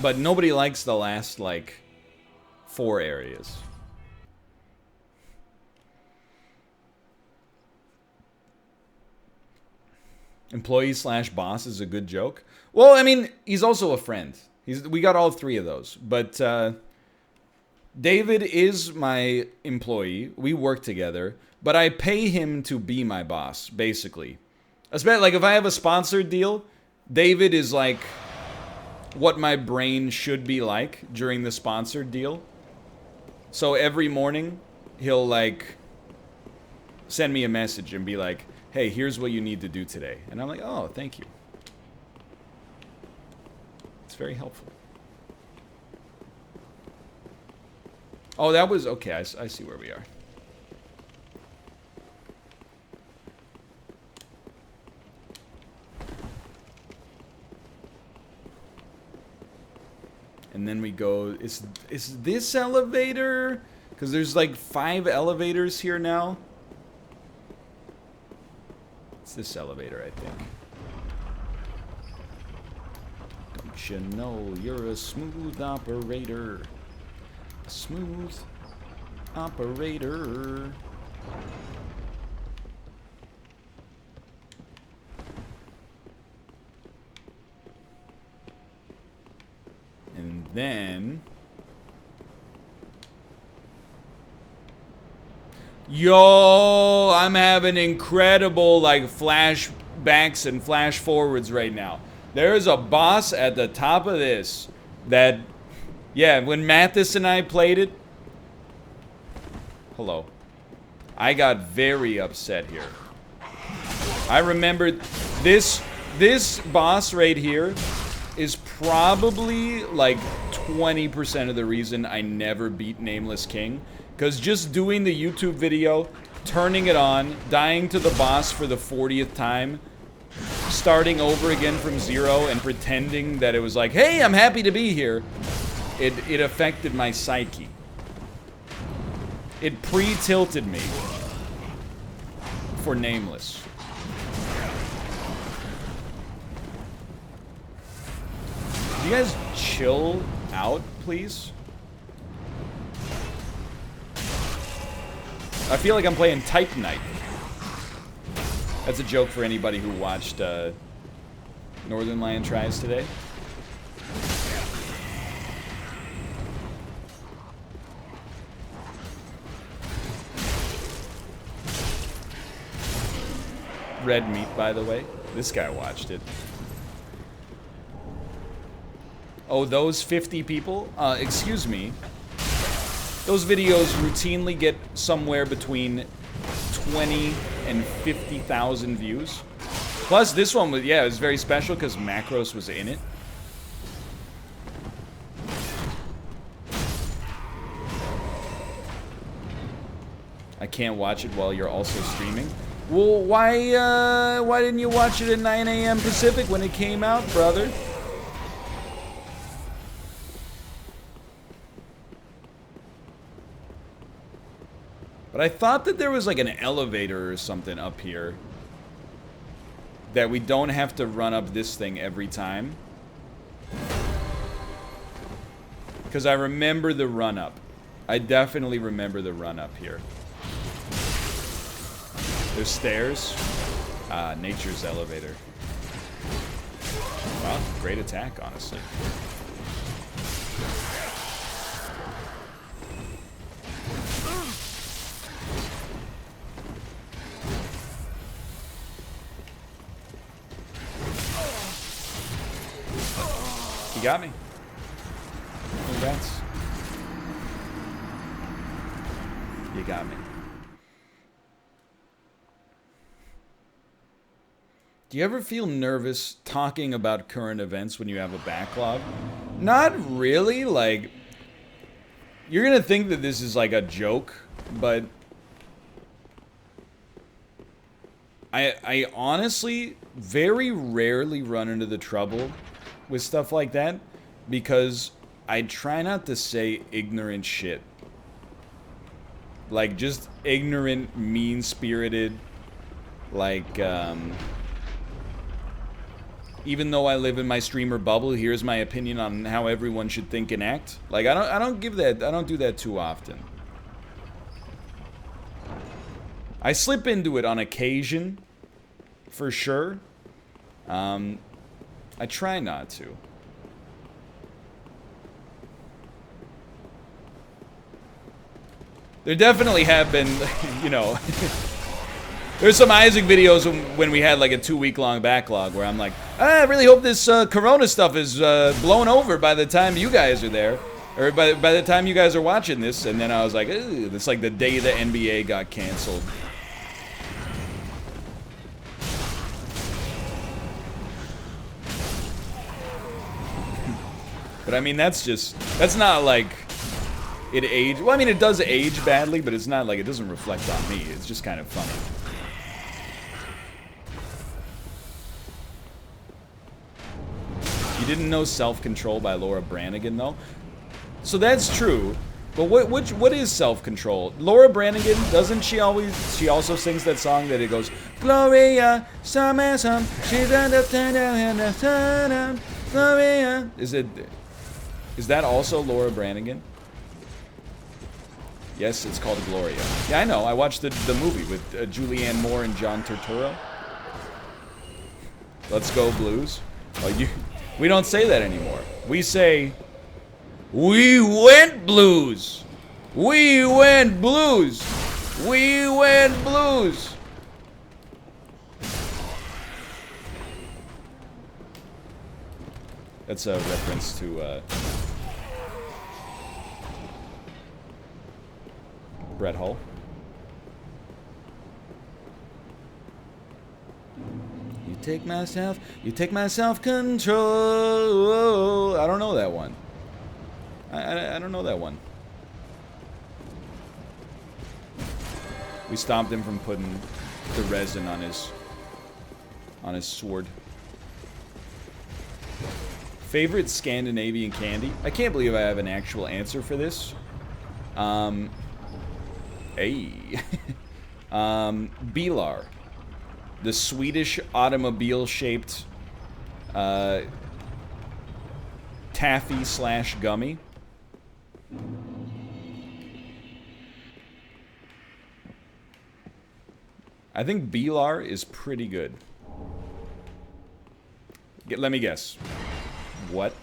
But nobody likes the last, like, 4 areas. Employee slash boss is a good joke. Well, I mean, he's also a friend. We got all 3 of those. But David is my employee. We work together. But I pay him to be my boss, basically. Especially, like, if I have a sponsored deal, David is, like, what my brain should be like during the sponsored deal. So every morning, he'll, like, send me a message and be like, hey, here's what you need to do today. And I'm like, oh, thank you. It's very helpful. Oh, that was... Okay, I see where we are. And then we go... Is this elevator? Because there's like 5 elevators here now. It's this elevator, I think. Don't you know you're a smooth operator? A smooth operator. And then... Yo, I'm having incredible, like, flashbacks and flash forwards right now. There's a boss at the top of this that, yeah, when Mathis and I played it, hello, I got very upset here. I remember this boss right here is probably like 20% of the reason I never beat Nameless King. Because just doing the YouTube video, turning it on, dying to the boss for the 40th time, starting over again from 0 and pretending that it was like, hey, I'm happy to be here, it affected my psyche. It pre-tilted me for Nameless. You guys chill out, please? I feel like I'm playing Type Night. That's a joke for anybody who watched Northernlion Tries today. Red meat, by the way. This guy watched it. Oh, those 50 people? Excuse me. Those videos routinely get somewhere between 20 and 50,000 views. Plus, this one was, yeah, it was very special because Macros was in it. I can't watch it while you're also streaming. Well, why didn't you watch it at 9 a.m. Pacific when it came out, brother? But I thought that there was like an elevator or something up here. That we don't have to run up this thing every time. Because I remember the run up. I definitely remember the run up here. There's stairs. Nature's elevator. Wow, great attack, honestly. You got me. Congrats. You got me. Do you ever feel nervous talking about current events when you have a backlog? Not really, like... You're gonna think that this is like a joke, but... I honestly very rarely run into the trouble with stuff like that because I try not to say ignorant shit. Like, just ignorant, mean-spirited, like, even though I live in my streamer bubble, here's my opinion on how everyone should think and act. Like, I don't do that too often. I slip into it on occasion, for sure. I try not to. There definitely have been, you know, there's some Isaac videos when we had like a 2-week-long backlog where I'm like, I really hope this Corona stuff is blown over by the time you guys are there. Or by the time you guys are watching this. And then I was like, it's like the day the NBA got canceled. But I mean, that's not like it aged. Well, I mean, it does age badly, but it's not like it doesn't reflect on me. It's just kind of funny. You didn't know Self-Control by Laura Branigan, though? So that's true. But what is Self-Control? Laura Branigan, doesn't she always... She also sings that song that it goes... Gloria, some, she's Gloria. Is that also Laura Branigan? Yes, it's called Gloria. Yeah, I know. I watched the movie with Julianne Moore and John Turturro. Let's go Blues. Oh, we don't say that anymore. We say, we went Blues. We went Blues. We went Blues. That's a reference to Brett Hull. You take my self-control. I don't know that one. I don't know that one. We stopped him from putting the resin on his sword. Favorite Scandinavian candy? I can't believe I have an actual answer for this. Bilar. The Swedish automobile-shaped taffy/gummy. I think Bilar is pretty good. Let me guess. What?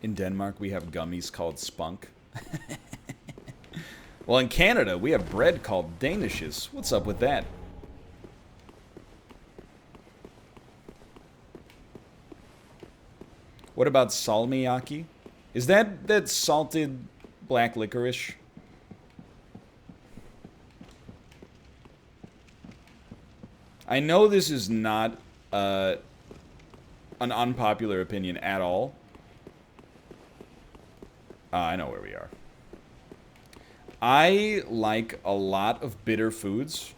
In Denmark, we have gummies called spunk. Well, in Canada, we have bread called Danishes. What's up with that? What about salmiakki? Is that salted black licorice? I know this is not an unpopular opinion at all. I know where we are. I like a lot of bitter foods,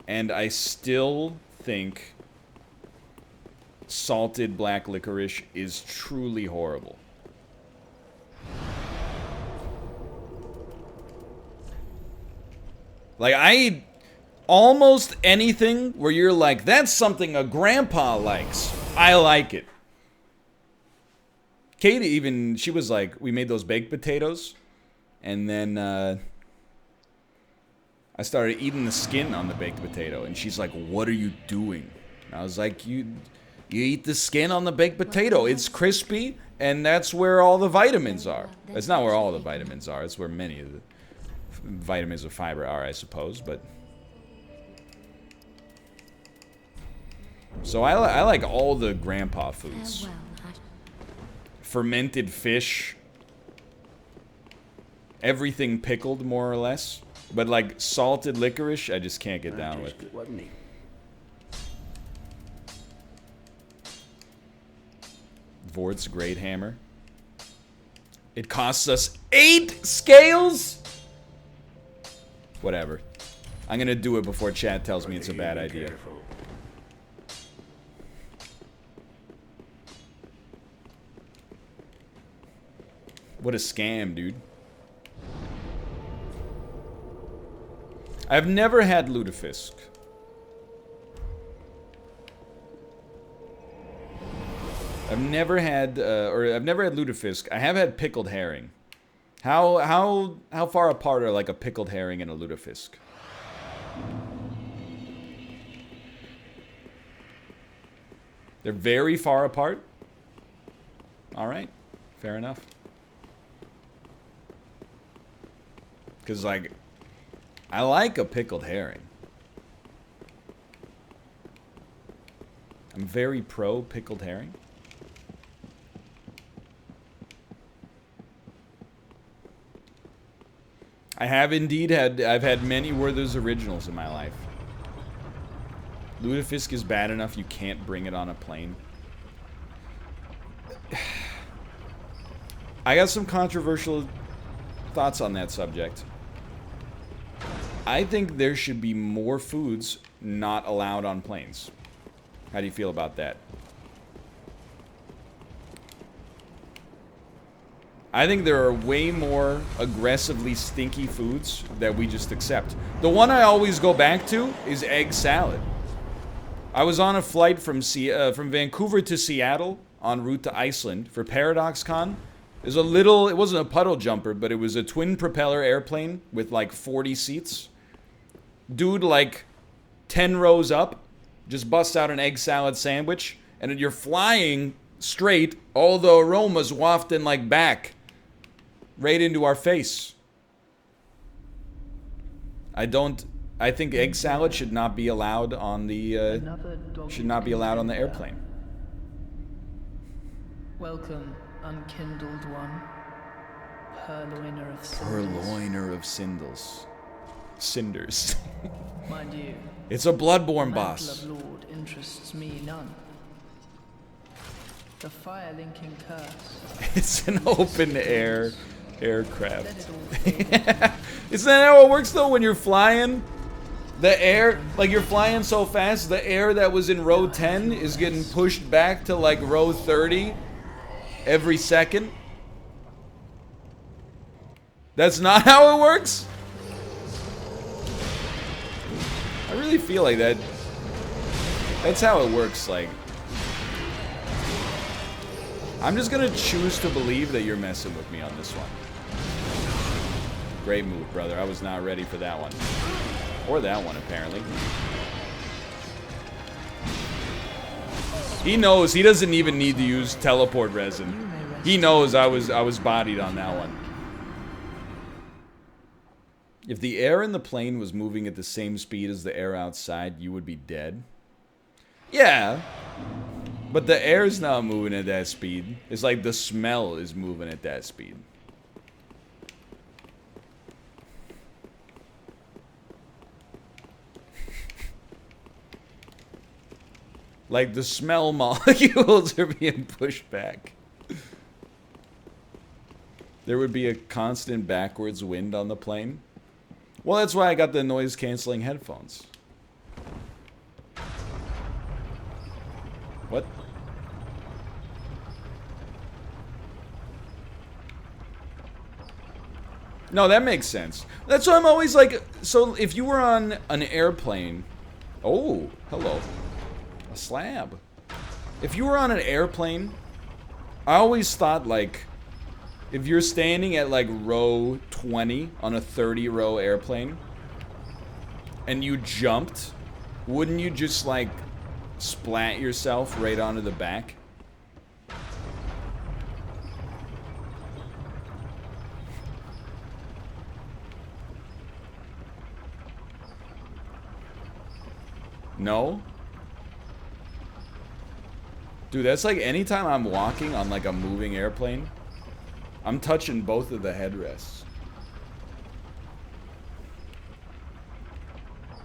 and I still think salted black licorice is truly horrible. Like, I eat almost anything where you're like, that's something a grandpa likes. I like it. Katie even, she was like, we made those baked potatoes, and then I started eating the skin on the baked potato, and she's like, what are you doing? And I was like, you eat the skin on the baked potato. It's crispy, and that's where all the vitamins are. It's not where all the vitamins are. It's where many of the vitamins of fiber are, I suppose, but... So I like all the grandpa foods. Fermented fish. Everything pickled, more or less. But like salted licorice, I just can't get down with. Vord's Great Hammer. It costs us 8 scales? Whatever. I'm gonna do it before chat tells me it's a bad idea. What a scam, dude. I've never had lutefisk. I've never had lutefisk. I have had pickled herring. How far apart are like a pickled herring and a lutefisk? They're very far apart? Alright. Fair enough. Because, like, I like a pickled herring. I'm very pro pickled herring. I have indeed I've had many Werther's Originals in my life. Lutefisk is bad enough you can't bring it on a plane. I got some controversial thoughts on that subject. I think there should be more foods not allowed on planes. How do you feel about that? I think there are way more aggressively stinky foods that we just accept. The one I always go back to is egg salad. I was on a flight from Vancouver to Seattle en route to Iceland for ParadoxCon. It wasn't a puddle jumper, but it was a twin propeller airplane with like 40 seats. Dude, like 10 rows up, just busts out an egg salad sandwich, and then you're flying straight, all the aromas wafting like back, right into our face. I think egg salad should not be allowed on the airplane. Welcome, unkindled one, purloiner of cinders. Purloiner of cinders. Mind you, it's a bloodborne boss. The Lord interests me none. The fire-linking curse. It's an open air aircraft. Isn't that how it works though when you're flying? The air, like you're flying so fast, the air that was in row 10 is getting pushed back to like row 30 every second. That's not how it works? I really feel like that's how it works, like. I'm just gonna choose to believe that you're messing with me on this one. Great move, brother. I was not ready for that one. Or that one, apparently. He knows. He doesn't even need to use teleport resin. He knows I was bodied on that one. If the air in the plane was moving at the same speed as the air outside, you would be dead. Yeah. But the air's not moving at that speed. It's like the smell is moving at that speed. Like the smell molecules are being pushed back. There would be a constant backwards wind on the plane. Well, that's why I got the noise canceling headphones. What? No, that makes sense. That's why I'm always like, so if you were on an airplane, oh, hello, a slab. If you were on an airplane, I always thought like, if you're standing at like row 20 on a 30-row airplane, and you jumped, wouldn't you just like splat yourself right onto the back? No? Dude, that's like anytime I'm walking on like a moving airplane, I'm touching both of the headrests.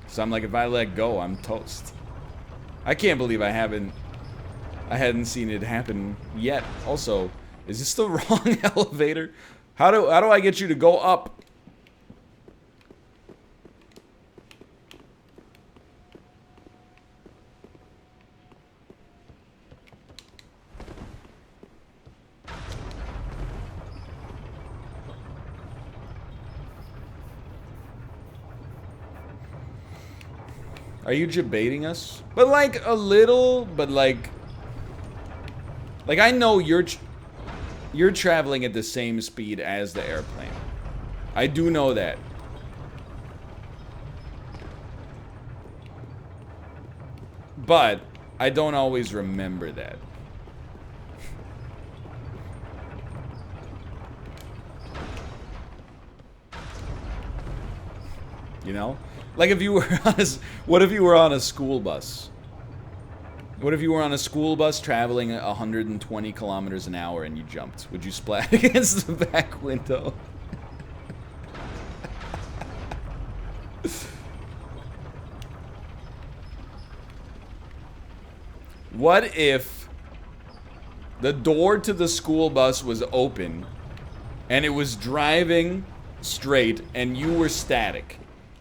So I'm like, if I let go, I'm toast. I can't believe I hadn't seen it happen yet. Also, is this the wrong elevator? How do I get you to go up? Are you debating us? But like a little, but like I know you're traveling at the same speed as the airplane. I do know that. But I don't always remember that. You know? Like if you were on a, what if you were on a school bus? What if you were on a school bus traveling 120 kilometers an hour and you jumped? Would you splat against the back window? What if the door to the school bus was open and it was driving straight and you were static?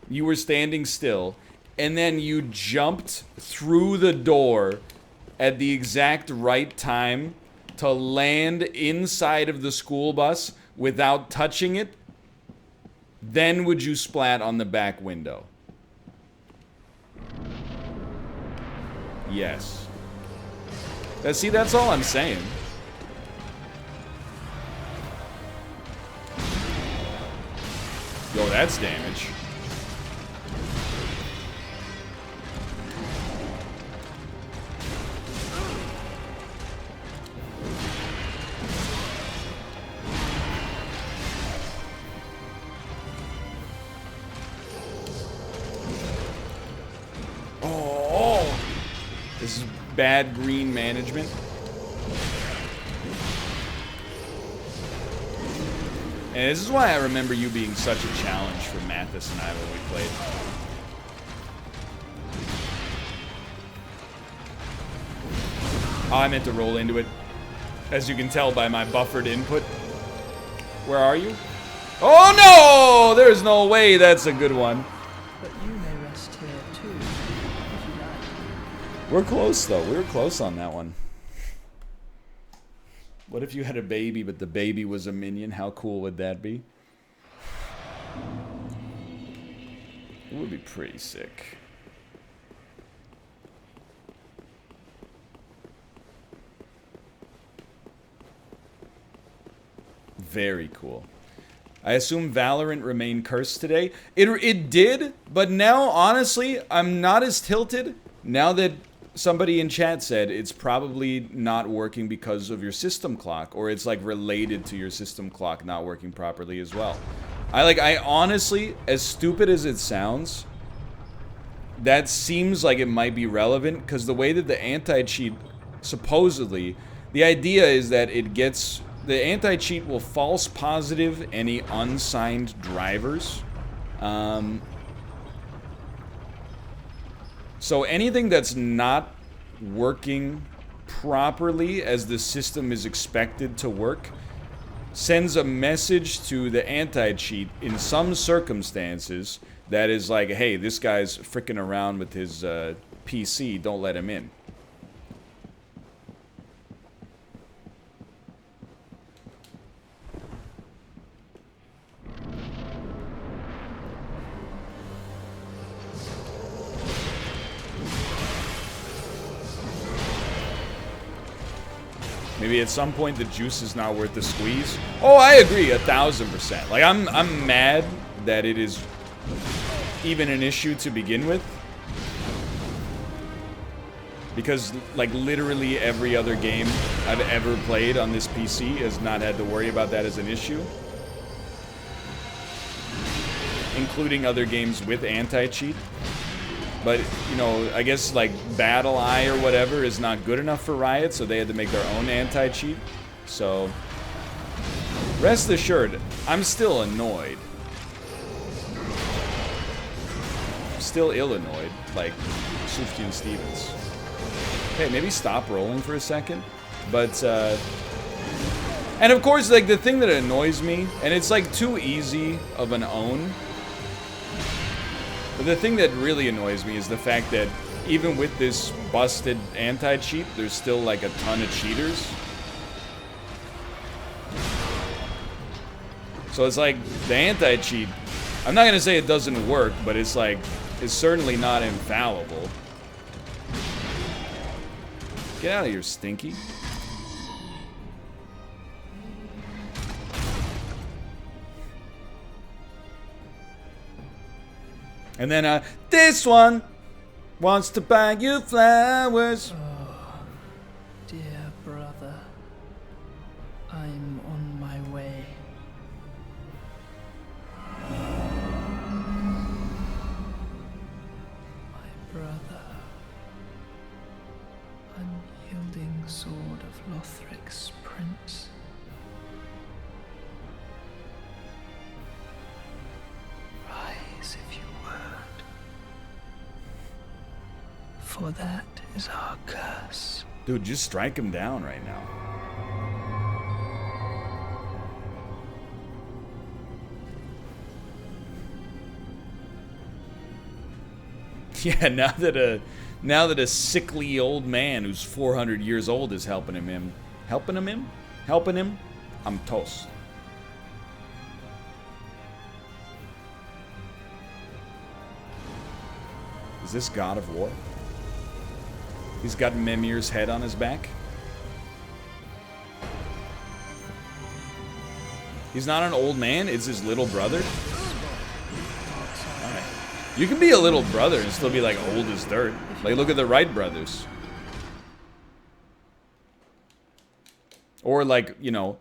You were standing still, and then you jumped through the door at the exact right time to land inside of the school bus without touching it? Then would you splat on the back window? Yes. See, that's all I'm saying. Yo, that's damage. This is bad green management. And this is why I remember you being such a challenge for Mathis and I when we played. Oh, I meant to roll into it. As you can tell by my buffered input. Where are you? Oh no! There's no way that's a good one. But you may rest here too, if you like. We're close, though. We were close on that one. What if you had a baby, but the baby was a minion? How cool would that be? It would be pretty sick. Very cool. I assume Valorant remained cursed today. It did, but now, honestly, I'm not as tilted now that somebody in chat said it's probably not working because of your system clock, or it's like related to your system clock not working properly as well. I honestly, as stupid as it sounds, that seems like it might be relevant, because the way that the anti-cheat, supposedly, the idea is that it gets, the anti-cheat will false positive any unsigned drivers. So anything that's not working properly as the system is expected to work sends a message to the anti-cheat in some circumstances that is like, hey, this guy's fricking around with his PC, don't let him in. Maybe at some point the juice is not worth the squeeze. Oh, I agree 1000%. Like I'm mad that it is even an issue to begin with. Because like literally every other game I've ever played on this PC has not had to worry about that as an issue. Including other games with anti-cheat. But, you know, I guess, like, Battle Eye or whatever is not good enough for Riot, so they had to make their own anti-cheat. So, rest assured, I'm still annoyed. Still ill-annoyed, like Sufjan Stevens. Okay, maybe stop rolling for a second. But, and of course, like, the thing that annoys me, and it's, like, too easy of an own. But the thing that really annoys me is the fact that even with this busted anti-cheat, there's still like a ton of cheaters. So it's like the anti-cheat, I'm not gonna say it doesn't work, but it's like is certainly not infallible. Get out of here, Stinky. And then, this one wants to buy you flowers. Oh, dear brother, I'm on my way. My brother, unyielding sword of Lothric's prince. Rise if you would, for that is our curse. Dude, just strike him down right now. Yeah, now that a sickly old man who's 400 years old is helping him, I'm toast. Is this God of War? He's got Mimir's head on his back. He's not an old man, it's his little brother. Alright. You can be a little brother and still be like old as dirt. Like, look at the Wright brothers. Or like, you know,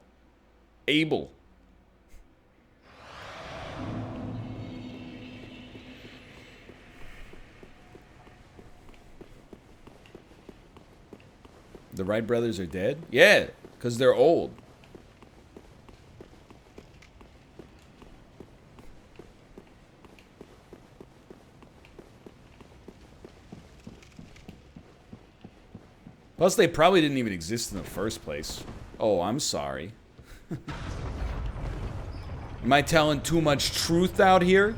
Abel. The Wright brothers are dead? Yeah, because they're old. Plus, they probably didn't even exist in the first place. Oh, I'm sorry. Am I telling too much truth out here?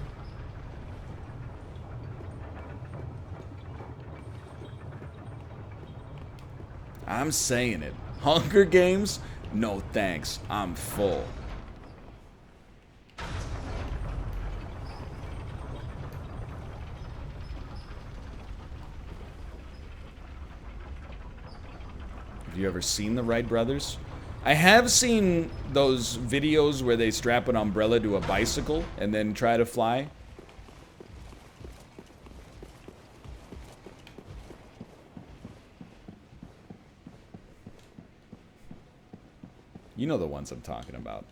I'm saying it. Hunger Games? No thanks. I'm full. Have you ever seen the Wright brothers? I have seen those videos where they strap an umbrella to a bicycle and then try to fly. You know the ones I'm talking about.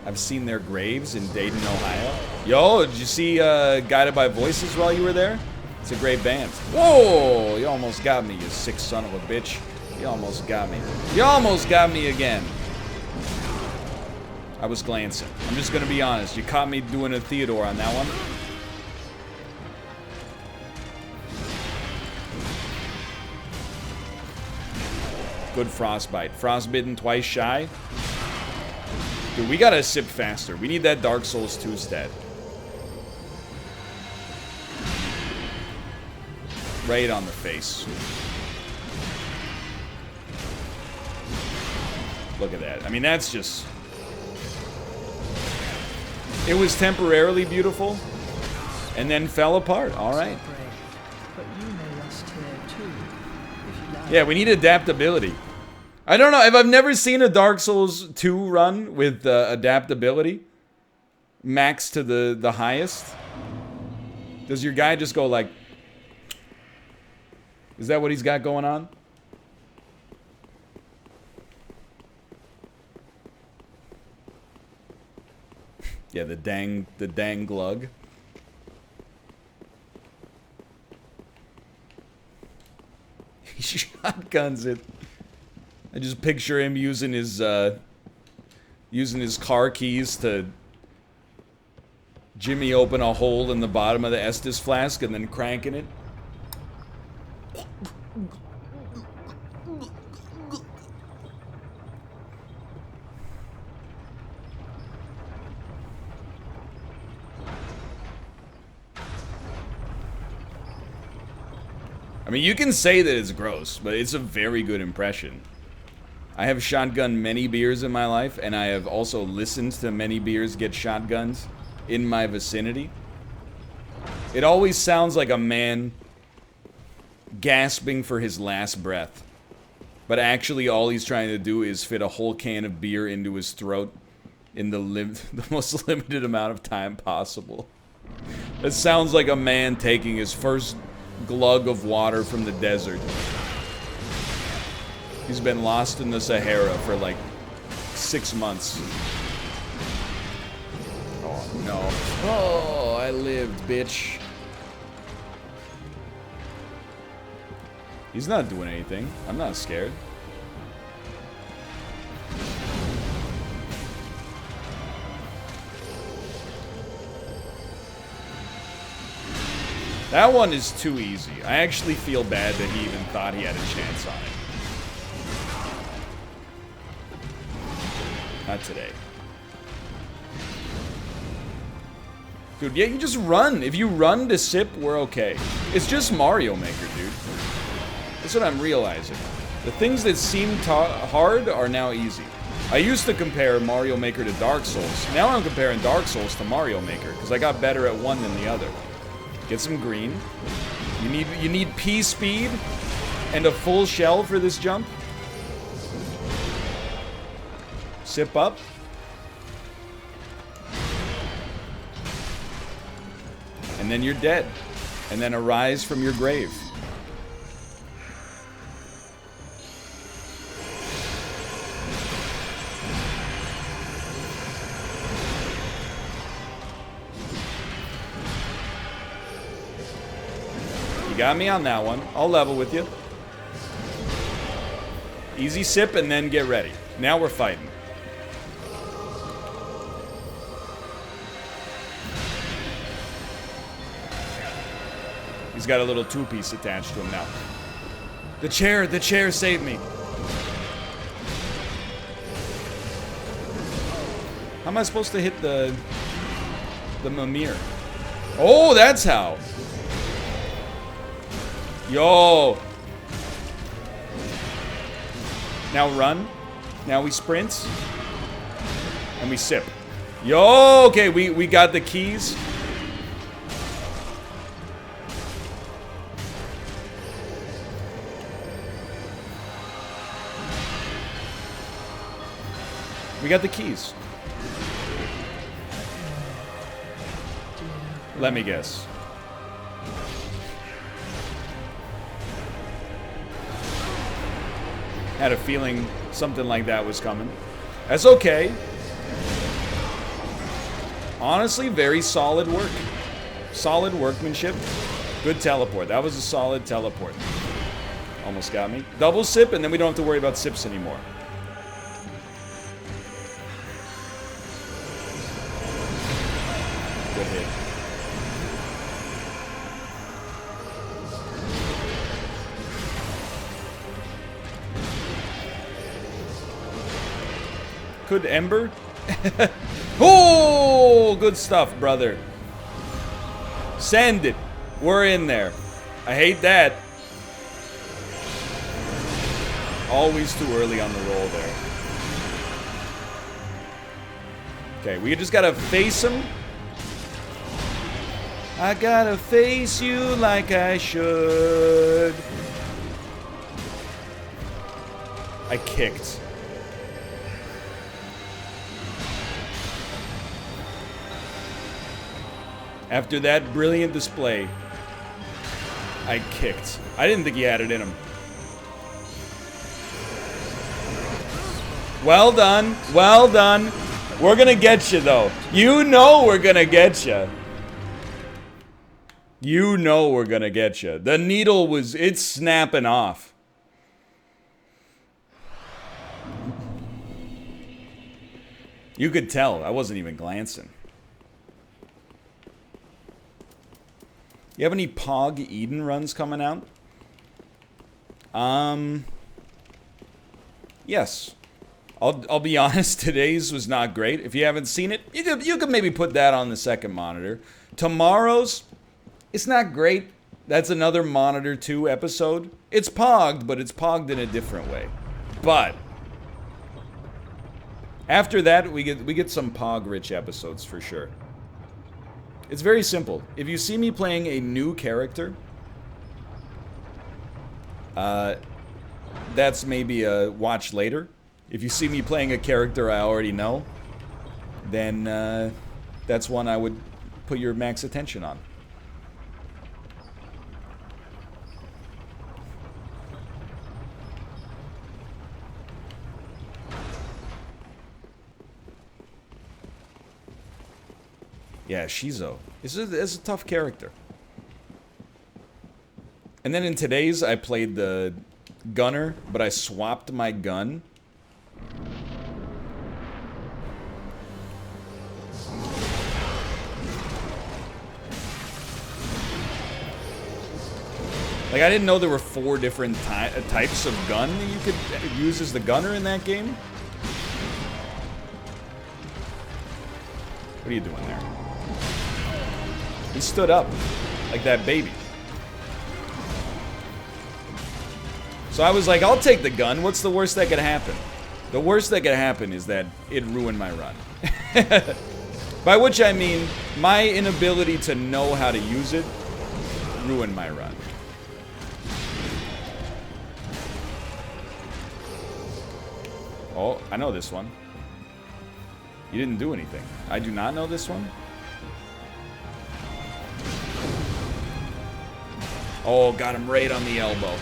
I've seen their graves in Dayton, Ohio. Yo, did you see Guided by Voices while you were there? It's a great band. Whoa! You almost got me, you sick son of a bitch. You almost got me. You almost got me again. I was glancing. I'm just gonna be honest. You caught me doing a Theodore on that one. Good frostbite. Frostbitten twice shy. Dude, we gotta sip faster. We need that Dark Souls 2 stat. Right on the face. Look at that. I mean, that's just... It was temporarily beautiful, and then fell apart. All right. But you may rest here too, if you like. Yeah, we need adaptability. I don't know if I've never seen a Dark Souls 2 run with adaptability. Max to the highest. Does your guy just go like... Is that what he's got going on? Yeah, the dang glug. He shotguns it. I just picture him using his car keys to jimmy open a hole in the bottom of the Estus flask and then cranking it. I mean, you can say that it's gross, but it's a very good impression. I have shotgunned many beers in my life, and I have also listened to many beers get shotgunned. in my vicinity. It always sounds like a man gasping for his last breath. But actually all he's trying to do is fit a whole can of beer into his throat in the most limited amount of time possible. It sounds like a man taking his first glug of water from the desert. He's been lost in the Sahara for like 6 months. Oh no. Oh, I lived, bitch. He's not doing anything. I'm not scared. That one is too easy. I actually feel bad that he even thought he had a chance on it. Not today. Dude, yeah, you just run. If you run to sip, we're okay. It's just Mario Maker, dude. That's what I'm realizing. The things that seem hard are now easy. I used to compare Mario Maker to Dark Souls. Now I'm comparing Dark Souls to Mario Maker, because I got better at one than the other. Get some green. You need P speed and a full shell for this jump. Sip up. And then you're dead. And then arise from your grave. You got me on that one. I'll level with you. Easy sip and then get ready. Now we're fighting. He's got a little two-piece attached to him now. The chair saved me. How am I supposed to hit the Mimir? Oh, that's how. Yo. Now run. Now we sprint. And we sip. Yo, okay, we got the keys. We got the keys. Let me guess. Had a feeling something like that was coming. That's okay. Honestly, very solid work. Solid workmanship. Good teleport. That was a solid teleport. Almost got me. Double sip, and then we don't have to worry about sips anymore. Good hit. Could Ember? Oh, good stuff, brother. Send it. We're in there. I hate that. Always too early on the roll there. Okay, we just gotta face him. I gotta face you like I should. I kicked. After that brilliant display, I kicked. I didn't think he had it in him. Well done. Well done. We're gonna get you, though. You know we're gonna get you. You know we're gonna get you. The needle was... It's snapping off. You could tell. I wasn't even glancing. You have any Pog Eden runs coming out? Yes. I'll be honest, today's was not great. If you haven't seen it, you could maybe put that on the second monitor. Tomorrow's, it's not great. That's another Monitor 2 episode. It's pogged, but it's pogged in a different way. But after that, we get some pog-rich episodes for sure. It's very simple. If you see me playing a new character, that's maybe a watch later. If you see me playing a character I already know, then that's one I would put your max attention on. Yeah, Shizo. This is a tough character. And then in today's, I played the gunner, but I swapped my gun. Like, I didn't know there were 4 different types of gun that you could use as the gunner in that game. What are you doing there? He stood up like that baby. So I was like, I'll take the gun. What's the worst that could happen? The worst that could happen is that it ruined my run. By which I mean, my inability to know how to use it ruined my run. Oh, I know this one. You didn't do anything. I do not know this one. Oh, got him right on the elbow.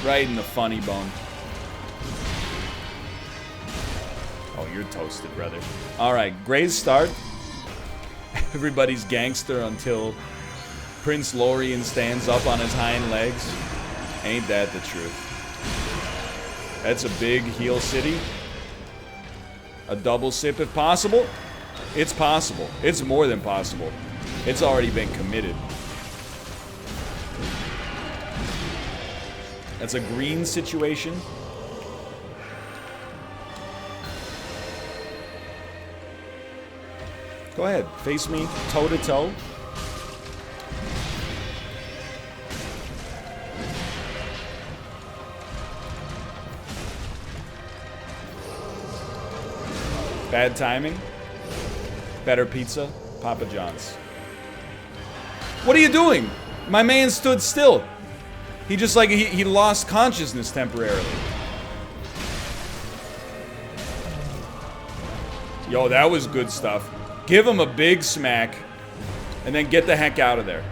Right in the funny bone. Oh, you're toasted, brother. Alright, great start. Everybody's gangster until Prince Lorien stands up on his hind legs. Ain't that the truth? That's a big heel city. A double sip if possible. It's possible. It's more than possible. It's already been committed. That's a green situation. Go ahead. Face me toe to toe. Bad timing. Better pizza. Papa John's. What are you doing? My man stood still. He just like, he lost consciousness temporarily. Yo, that was good stuff. Give him a big smack. And then get the heck out of there.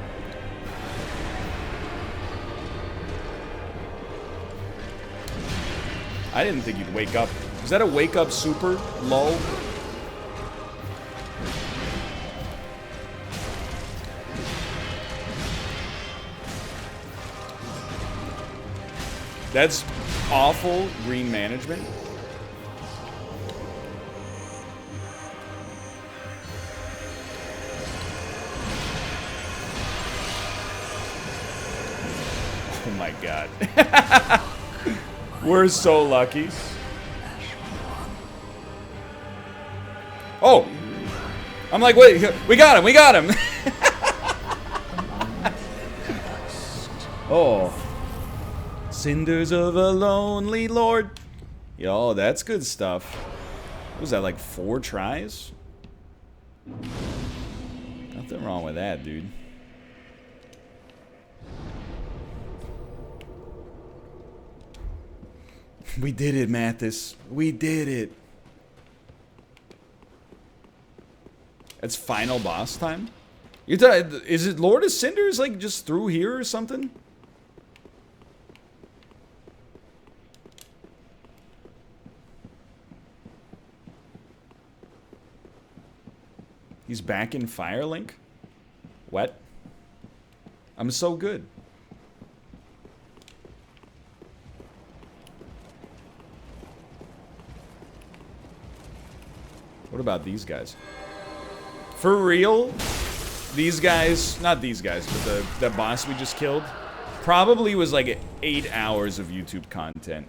I didn't think you'd wake up. Is that a wake up super low? That's awful green management. Oh my god. We're so lucky. Oh! I'm like, wait, we got him, we got him! Oh. Cinders of a lonely lord. Yo, that's good stuff. What was that, like 4 tries? Nothing wrong with that, dude. We did it, Mathis. We did it. It's final boss time? Is it Lord of Cinders, like, just through here or something? He's back in Firelink? What? I'm so good. What about these guys? For real? These guys, not these guys, but the boss we just killed, probably was like 8 hours of YouTube content.